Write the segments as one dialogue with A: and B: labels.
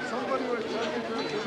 A: Somebody was telling me to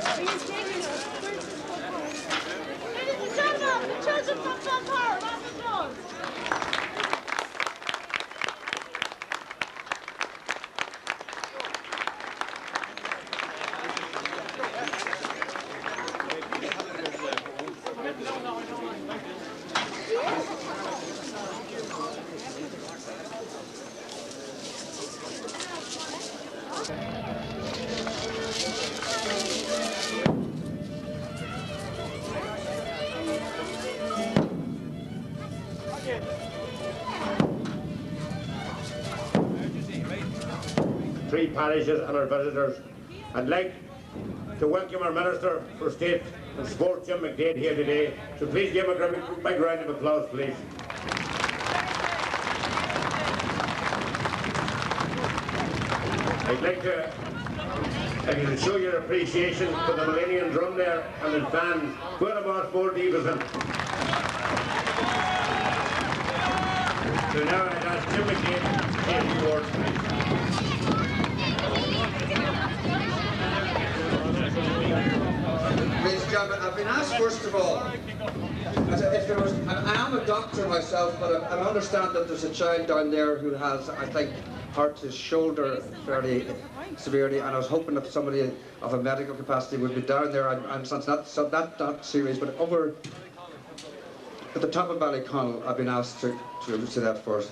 B: and gentlemen, the children from Falcarragh, round of applause.
C: Three parishes and our visitors. I'd like to welcome our Minister for State and Sport, Jim McDade, here today. So please give him a big round of applause, please. I'd like to, if you can show your appreciation for the Millennium drum there and the fans. Good about Paul Davison. So now I'd ask Jim McDade to take a few words, please.
D: Ladies and gentlemen, I've been asked first of all, if there was, I am a doctor myself, but I understand that there's a child down there who has, I think, hurt his shoulder fairly severely, and I was hoping that somebody of a medical capacity would be down there. I'm not serious, but over at the top of Ballyconnell, I've been asked to say that first.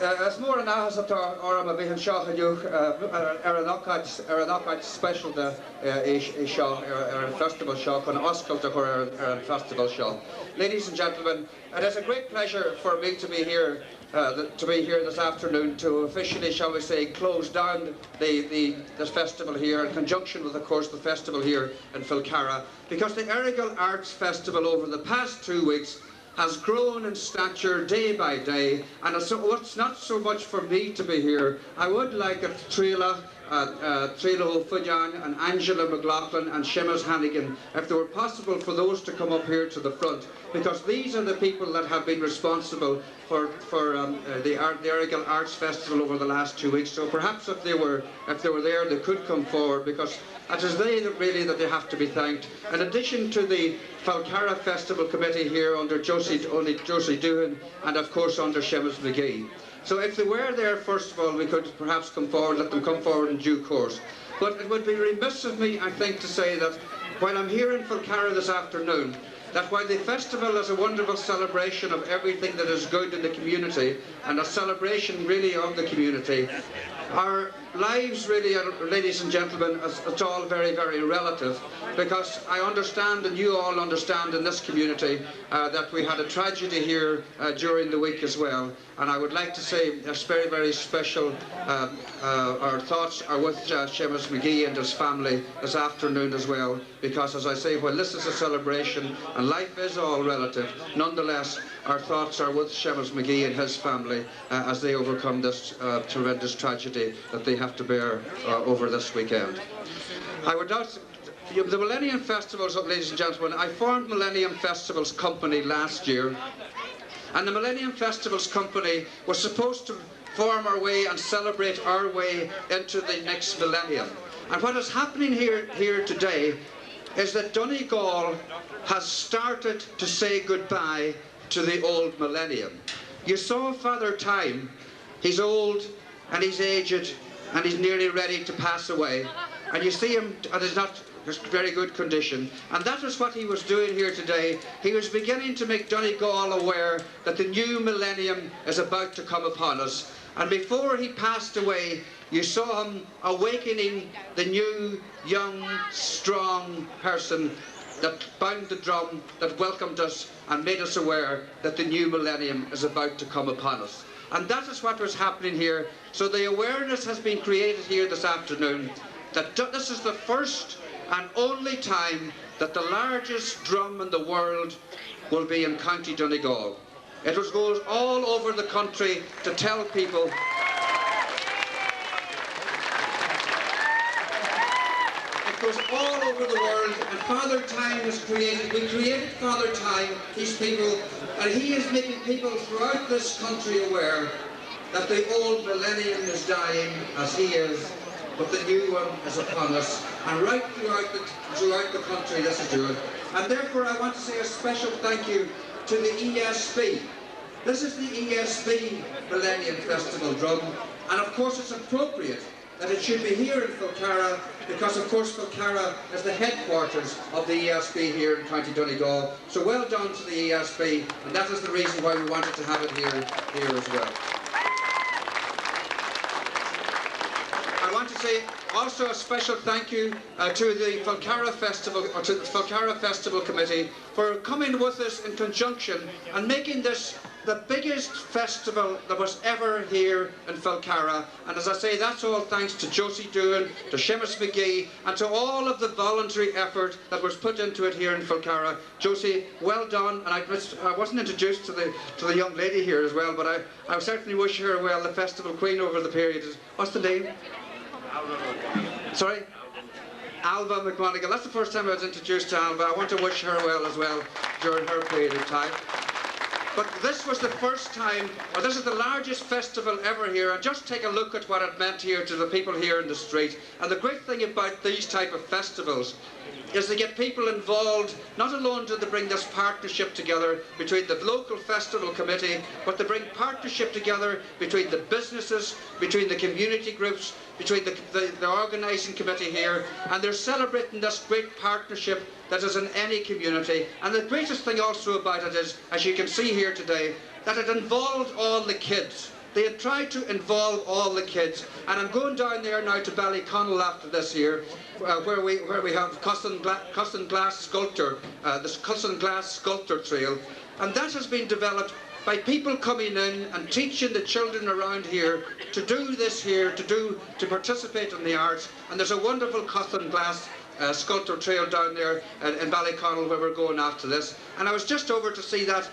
D: As more an ahas at orm a bhíonn seo chuidiú ar an ócáid special seo ar an festival seo chun oscailte chur ar an festival seo. Ladies and gentlemen, it is a great pleasure for me to be here this afternoon to officially, shall we say, close down this festival here in conjunction with, of course, the festival here in Falcarragh, because the Donegal Arts Festival over the past 2 weeks has grown in stature day by day, and it's not so much for me to be here. I would like a Tríla O'Fujan and Angela McLaughlin and Seamus Hannigan, if they were possible for those to come up here to the front, because these are the people that have been responsible for the Donegal Arts Festival over the last 2 weeks. So perhaps if they were there, they could come forward, because it is they that they have to be thanked. In addition to the Falcarragh Festival Committee here under Josie Doohan, and of course under Seamus McGee. So if they were there, first of all, we could perhaps come forward, let them come forward in due course. But it would be remiss of me, I think, to say that while I'm here in Falcarragh this afternoon, that while the festival is a wonderful celebration of everything that is good in the community, and a celebration really of the community, our lives really, ladies and gentlemen, it's all very, very relative, because I understand, and you all understand in this community, that we had a tragedy here during the week as well, and I would like to say a very, very special, our thoughts are with Seamus McGee and his family this afternoon as well, because as I say, while this is a celebration and life is all relative, nonetheless our thoughts are with Seamus McGee and his family as they overcome this tremendous tragedy that they have to bear over this weekend. I would not, the Millennium Festivals, ladies and gentlemen, I formed Millennium Festivals Company last year, and the Millennium Festivals Company was supposed to form our way and celebrate our way into the next millennium. And what is happening here today is that Donegal has started to say goodbye to the old millennium. You saw Father Time. He's old and he's aged and he's nearly ready to pass away, and you see him and he's not very good condition, and that is what he was doing here today. He was beginning to make Donegal aware that the new millennium is about to come upon us, and before he passed away you saw him awakening the new, young, strong person that bound the drum, that welcomed us and made us aware that the new millennium is about to come upon us. And that is what was happening here. So the awareness has been created here this afternoon that this is the first and only time that the largest drum in the world will be in County Donegal. It goes all over the country to tell people goes all over the world, and Father Time is created. We created Father Time, these people, and he is making people throughout this country aware that the old millennium is dying as he is, but the new one is upon us. And right throughout the country this is doing. And therefore I want to say a special thank you to the ESB. This is the ESB Millennium Festival drum, and of course it's appropriate that it should be here in Falcarragh, because of course Falcarragh is the headquarters of the ESB here in County Donegal. So well done to the ESB, and that is the reason why we wanted to have it here as well. I want to say also a special thank you to the Falcarragh Festival, or to the Falcarragh Festival Committee, for coming with us in conjunction and making this the biggest festival that was ever here in Falcarragh. And as I say, that's all thanks to Josie Doohan, to Seamus McGee, and to all of the voluntary effort that was put into it here in Falcarragh. Josie, well done. And I wasn't introduced to the young lady here as well, but I certainly wish her well, the festival queen over the period. What's the name? Sorry? Alba McGonigal. That's the first time I was introduced to Alba. I want to wish her well as well during her period of time. But this was the first time, or this is the largest festival ever here, and just take a look at what it meant here to the people here in the street. And the great thing about these type of festivals is they get people involved. Not alone do they bring this partnership together between the local festival committee, but they bring partnership together between the businesses, between the community groups, between the organising committee here, and they're celebrating this great partnership that is in any community. And the greatest thing also about it is, as you can see here today, that it involved all the kids. They had tried to involve all the kids, and I'm going down there now to Ballyconnell after this year, where we have custom glass sculpture, this custom glass sculpture trail, and that has been developed by people coming in and teaching the children around here to do this here, to participate in the arts. And there's a wonderful custom glass sculpture trail down there in Ballyconnell where we're going after this. And I was just over to see that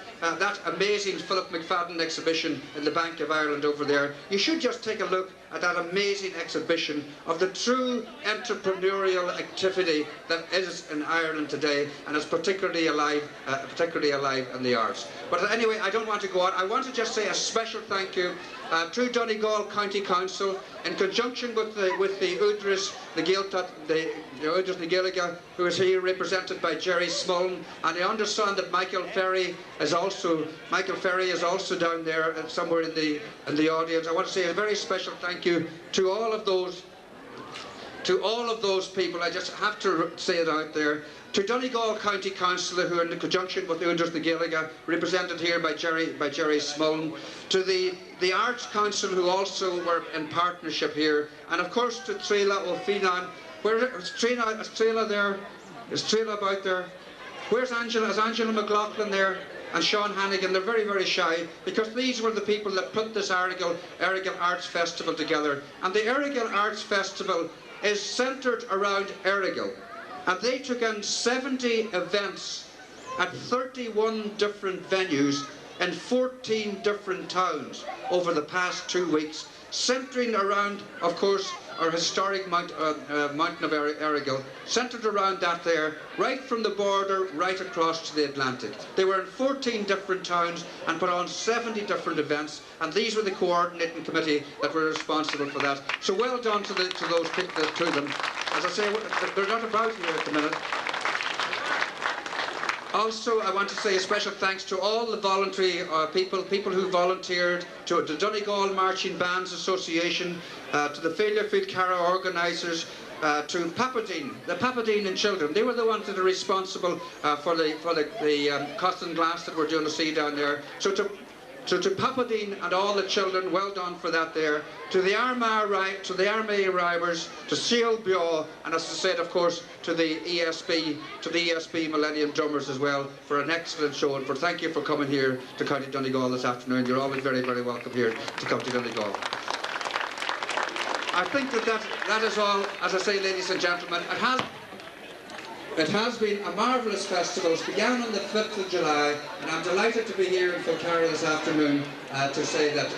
D: amazing Philip McFadden exhibition in the Bank of Ireland over there. You should just take a look at that amazing exhibition of the true entrepreneurial activity that is in Ireland today, and is particularly alive in the arts. But anyway, I don't want to go on. I want to just say a special thank you to Donegal County Council, in conjunction with the Údras na Gaeilge, who is here represented by Jerry Smullen, and I understand that Michael Ferry is also down there somewhere in the audience. I want to say a very special thank you to all of those people. I just have to say it out there. To Donegal County Council, who are in conjunction with the Údras na Gaeilge, represented here by Jerry Smullen. To the Arts Council, who also were in partnership here. And of course to Tréla O'Finan. Where is Tréla there? Is Tréla about there? Where's Angela? Is Angela McLaughlin there? And Sean Hannigan? They're very, very shy, because these were the people that put this Errigal Arts Festival together. And the Errigal Arts Festival is centred around Errigal. And they took in 70 events at 31 different venues in 14 different towns over the past 2 weeks, centering around, of course, our historic mountain of Errigal, centred around that there, right from the border right across to the Atlantic. They were in 14 different towns and put on 70 different events, and these were the coordinating committee that were responsible for that. So well done to those people, to them. As I say, they're not about here at the minute. Also, I want to say a special thanks to all the voluntary people who volunteered, to the Donegal Marching Bands Association, to the Falcarragh organisers, to Papadine, the Papadine and children. They were the ones that are responsible for the custom glass that we're going to see down there. So to Papadine and all the children, well done for that there. To the Armagh Rivers, to Seal Bio, and as I said, of course, to the ESB Millennium Drummers as well, for an excellent show, and thank you for coming here to County Donegal this afternoon. You're always very, very welcome here to County Donegal. I think that is all. As I say, ladies and gentlemen, it has been a marvellous festival. It began on the 5th of July, and I'm delighted to be here in Falcarragh this afternoon. to say that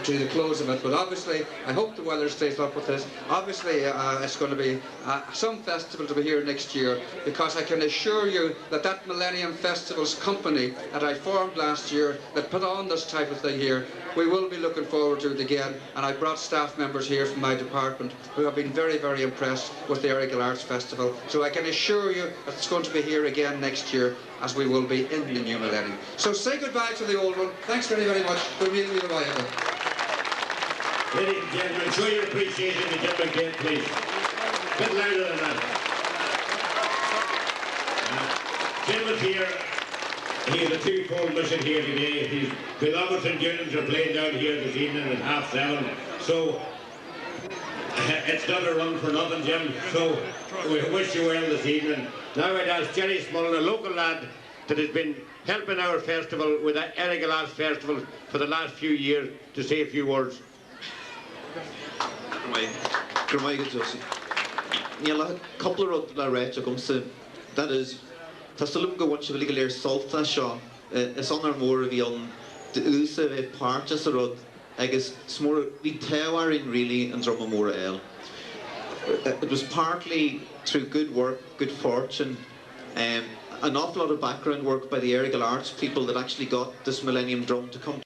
D: to the close of it. But obviously, I hope the weather stays up with this. Obviously, it's going to be some festival to be here next year, because I can assure you that that Millennium Festivals company that I formed last year, that put on this type of thing here, we will be looking forward to it again. And I brought staff members here from my department who have been very, very impressed with the Donegal Arts Festival. So I can assure you that it's going to be here again next year, as we will be in the new millennium. So say goodbye to the old one. Thanks very, very much. We really, really like it.
C: Ladies and gentlemen, show your appreciation to Jim McDade, please. A bit louder than that. Jim is here. He has a two-fold mission here today. His beloved St. Julian's are playing down here this evening at 7:30. So it's not a run for nothing, Jim. So we wish you well this evening. Now I'd ask Jerry Smullen, a local lad that has been helping our festival with the Donegal Arts Festival for the last few years, to say a few words.
E: Couple of that is Tasalunga once you will salta shaw. It's on our more of yon the Usa parts of road. I guess it's more we tower in really and drum more ale. It was partly through good work, good fortune, an awful lot of background work by the Donegal Arts people that actually got this Millennium drum to come